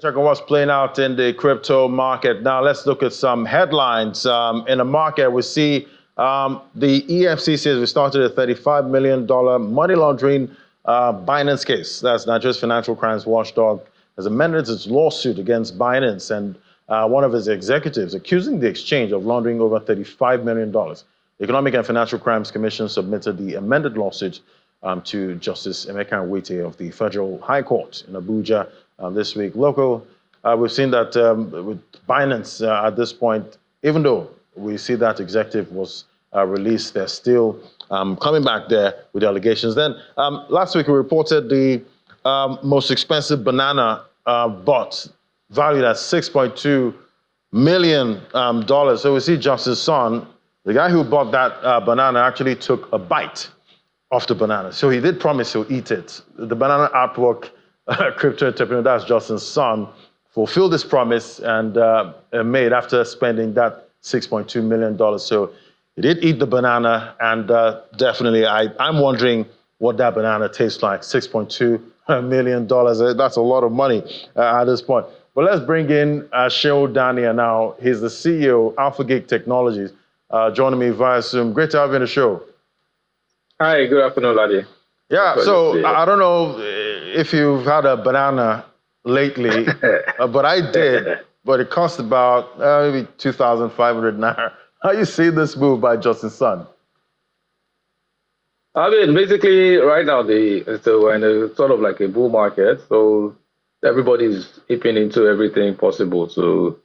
Check on what's playing out in the crypto market. Now, let's look at some headlines. In the market, we see the EFCC has restarted a $35 million money laundering Binance case. That's Nigeria's financial crimes watchdog has amended its lawsuit against Binance and one of its executives, accusing the exchange of laundering over $35 million. The Economic and Financial Crimes Commission submitted the amended lawsuit to Justice Emeka Nwite of the Federal High Court in Abuja this week. We've seen that with Binance at this point, even though we see that executive was released, they're still coming back there with allegations. Then last week we reported the most expensive banana bought, valued at $6.2 million. So we see Justice Son, the guy who bought that banana, actually took a bite of the banana. So he did promise he'll eat it. The banana artwork crypto entrepreneur, that's Justin's son, fulfilled this promise and made after spending that $6.2 million. So he did eat the banana, and definitely I'm wondering what that banana tastes like. $6.2 million. That's a lot of money at this point. But let's bring in Sheol Dania now. He's the CEO of AlphaGig Technologies, joining me via Zoom. Great to have you on the show. Hi, good afternoon, Ladi. Yeah, so I don't know if you've had a banana lately, but I did. But it cost about maybe 2,500 naira. How you see this move by Justin Sun? I mean, basically, right now, we're in a sort of like a bull market. So everybody's hipping into everything possible to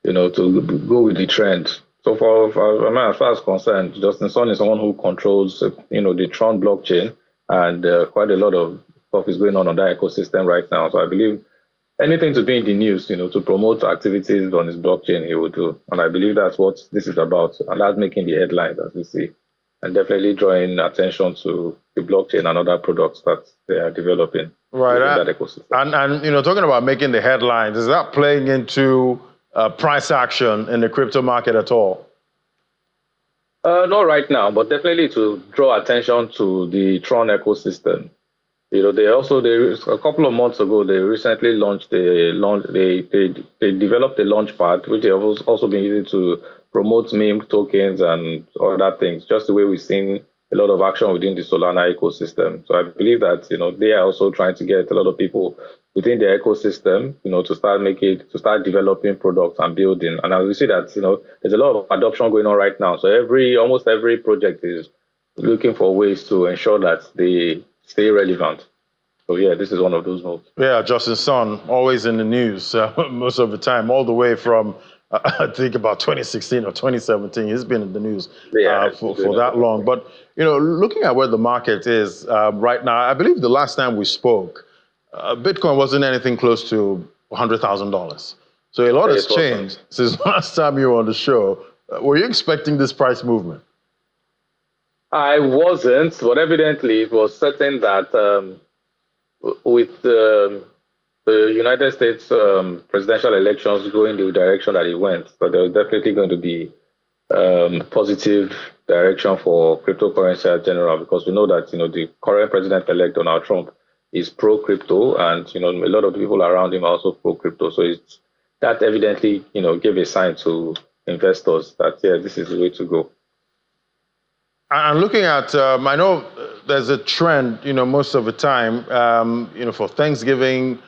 go with the trend. So as far as concerned, Justin Sun is someone who controls, the Tron blockchain, and quite a lot of stuff is going on that ecosystem right now. So I believe anything to be in the news, to promote activities on his blockchain, he will do. And I believe that's what this is about, and that's making the headlines, as we see, and definitely drawing attention to the blockchain and other products that they are developing in that ecosystem. And talking about making the headlines, is that playing into price action in the crypto market at all? Not right now, but definitely to draw attention to the Tron ecosystem. A couple of months ago, they recently launched they developed a launch pad, which they have also been using to promote meme tokens and other things, just the way we've seen a lot of action within the Solana ecosystem. So I believe that, they are also trying to get a lot of people within their ecosystem, to start developing products and building. And as we see that, there's a lot of adoption going on right now. So almost every project is looking for ways to ensure that they stay relevant. So yeah, this is one of those moves. Yeah, Justin Sun, always in the news most of the time, all the way from I think about 2016 or 2017. He's been in the news for that long. But looking at where the market is right now, I believe the last time we spoke, Bitcoin wasn't anything close to $100,000. So a lot has changed since last time you were on the show. Were you expecting this price movement? I wasn't, but evidently it was certain that with the United States presidential elections going the direction that it went, so there was definitely going to be positive direction for cryptocurrency in general, because we know that the current president-elect Donald Trump is pro-crypto, and a lot of the people around him are also pro-crypto. So that evidently gave a sign to investors that this is the way to go. And looking at, I know there's a trend, most of the time, for Thanksgiving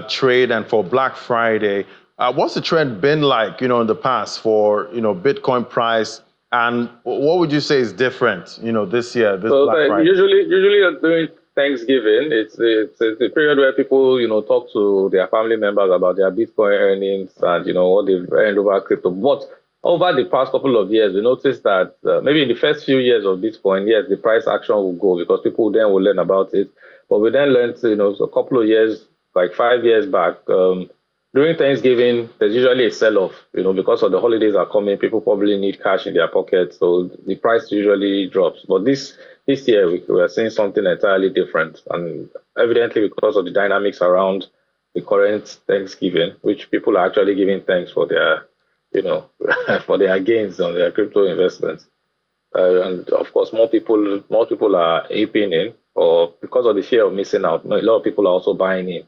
trade and for Black Friday. What's the trend been like, in the past for, Bitcoin price? And what would you say is different, this year, Black Friday? Usually during Thanksgiving, it's a period where people, talk to their family members about their Bitcoin earnings and, what they've earned over crypto. But over the past couple of years, we noticed that maybe in the first few years of Bitcoin, yes, the price action will go because people then will learn about it. But we then learned, a couple of years, like 5 years back, during Thanksgiving, there's usually a sell-off, because of the holidays are coming, people probably need cash in their pockets, so the price usually drops. But this year, we are seeing something entirely different, and evidently because of the dynamics around the current Thanksgiving, which people are actually giving thanks for their, for their gains on their crypto investments. And of course, more people are aping in, or because of the fear of missing out, a lot of people are also buying in.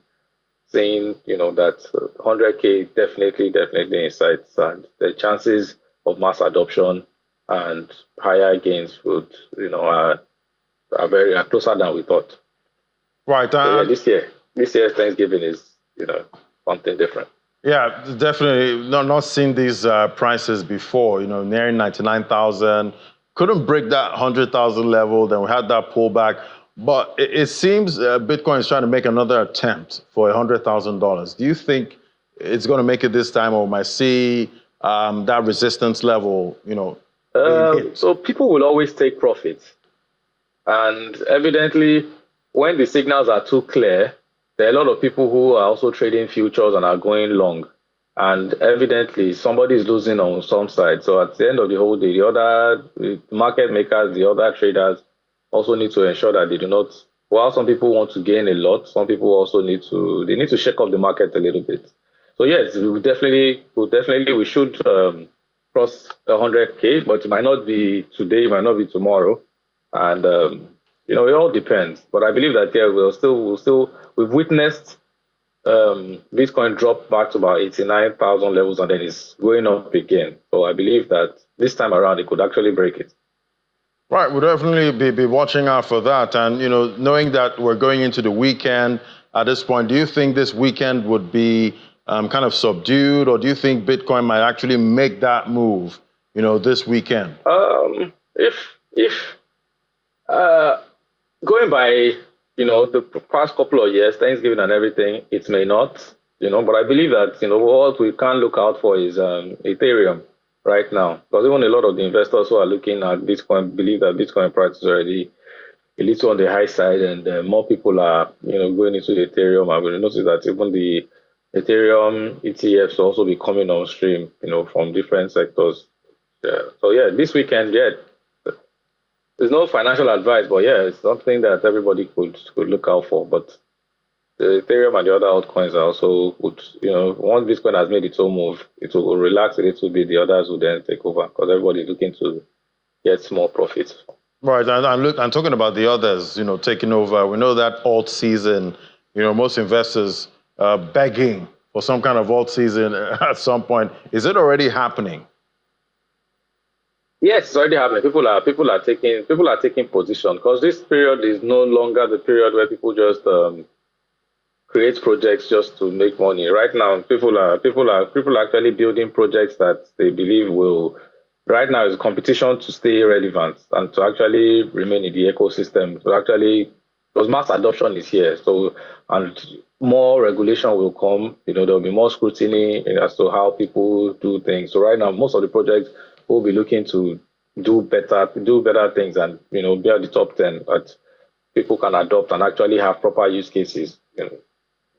saying, that 100K definitely in sight, and the chances of mass adoption and higher gains would, are closer than we thought. Right. So yeah, this year's Thanksgiving is, something different. Yeah, definitely not seen these prices before, nearing 99,000. Couldn't break that 100,000 level. Then we had that pullback. But it seems Bitcoin is trying to make another attempt for $100,000. Do you think it's going to make it this time, or might see that resistance level, being hit? So people will always take profits. And evidently, when the signals are too clear, there are a lot of people who are also trading futures and are going long. And evidently, somebody is losing on some side. So at the end of the whole day, the market makers, the other traders also need to ensure that they do not. While some people want to gain a lot, some people also need to shake up the market a little bit. So yes, we should cross 100K, but it might not be today, it might not be tomorrow. And it all depends. But I believe that we've witnessed Bitcoin drop back to about 89,000 levels, and then it's going up again. So I believe that this time around it could actually break it. Right, we'll definitely be watching out for that. And knowing that we're going into the weekend at this point, do you think this weekend would be kind of subdued, or do you think Bitcoin might actually make that move, this weekend? If going by, the past couple of years, Thanksgiving and everything, it may not, but I believe that, what we can look out for is Ethereum right now. Because even a lot of the investors who are looking at Bitcoin believe that Bitcoin price is already a little on the high side, and more people are, going into Ethereum. I'm going to notice that even the Ethereum ETFs will also be coming on stream, from different sectors. Yeah. So yeah, this weekend, there's no financial advice, but yeah, it's something that everybody could look out for. But the Ethereum and the other altcoins are also good. Once Bitcoin has made its own move, it will relax a little bit. The others will then take over because everybody's looking to get small profits. Right, and look, I'm talking about the others, taking over. We know that Altseason, most investors begging for some kind of Altseason at some point. Is it already happening? Yes, it's already happening. People are taking position because this period is no longer the period where people just create projects just to make money. Right now, people are actually building projects that they believe will. Right now, is a competition to stay relevant and to actually remain in the ecosystem. So actually, because mass adoption is here, so and more regulation will come. There'll be more scrutiny as to how people do things. So right now, most of the projects will be looking to do better things, and be at the top 10 that people can adopt and actually have proper use cases in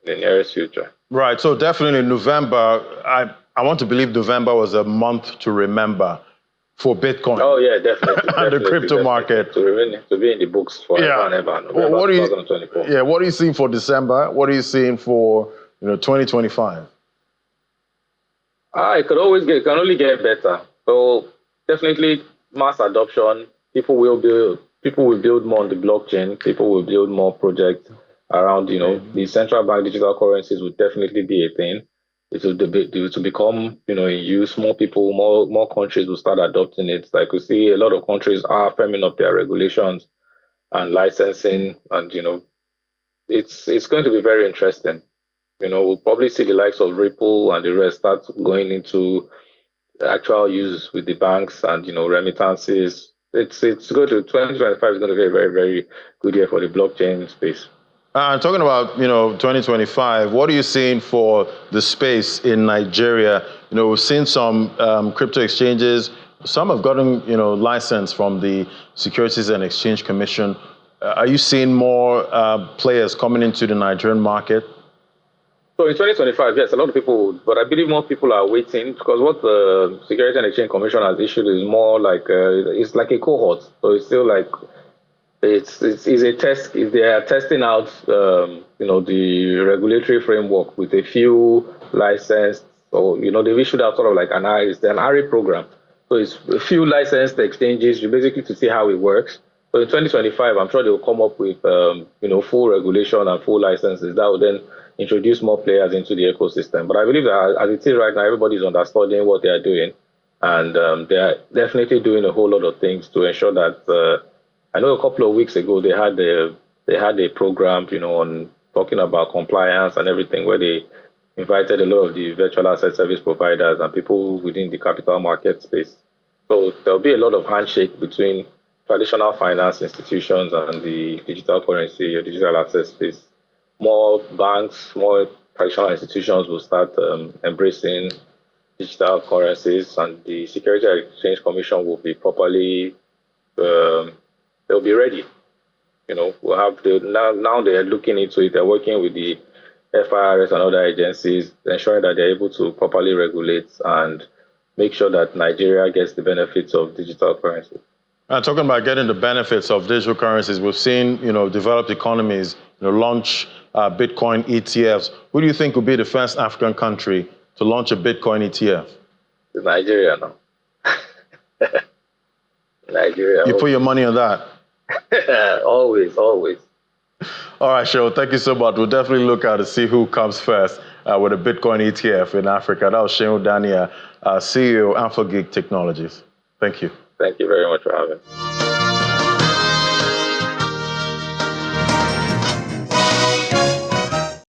the nearest future. Right. So definitely November. I want to believe November was a month to remember for Bitcoin. Oh yeah, definitely. And the crypto market to be in the books forever and ever. November 2024. Yeah. What are you seeing for December? What are you seeing for 2025? It can only get better. So definitely mass adoption. People will build more on the blockchain. People will build more projects around. The central bank digital currencies will definitely be a thing. It will become in use. More people, more countries will start adopting it. Like we see, a lot of countries are firming up their regulations and licensing, and it's going to be very interesting. We'll probably see the likes of Ripple and the rest start going into actual use with the banks and remittances. It's going to 2025 is going to be a very, very good year for the blockchain space. Talking about 2025, what are you seeing for the space in Nigeria? We've seen some crypto exchanges. Some have gotten license from the Securities and Exchange Commission. Are you seeing more players coming into the Nigerian market? So in 2025, yes, a lot of people would, but I believe more people are waiting because what the Securities and Exchange Commission has issued is more like it's like a cohort. So it's still like it's a test. If they are testing out, the regulatory framework with a few licensed, or they've issued out sort of like an RA program. So it's a few licensed exchanges, basically to see how it works. So in 2025, I'm sure they'll come up with full regulation and full licenses that will then introduce more players into the ecosystem. But I believe that as it is right now, everybody's understanding what they are doing, and they are definitely doing a whole lot of things to ensure that. I know a couple of weeks ago they had a program, on talking about compliance and everything, where they invited a lot of the virtual asset service providers and people within the capital market space. So there'll be a lot of handshake between traditional finance institutions and the digital currency or digital asset space. More banks, more traditional institutions will start embracing digital currencies, and the Security and Exchange Commission will be properly, they'll be ready. We'll have now they are looking into it. They're working with the FIRS and other agencies, ensuring that they're able to properly regulate and make sure that Nigeria gets the benefits of digital currency. Talking about getting the benefits of digital currencies, we've seen, developed economies, launch Bitcoin ETFs. Who do you think will be the first African country to launch a Bitcoin ETF? Nigeria now. Nigeria. You put your money on that? Always. All right, Cheryl, thank you so much. We'll definitely look out to see who comes first with a Bitcoin ETF in Africa. That was Cheryl Dania, CEO, AlphaGeek Technologies. Thank you. Thank you very much for having me.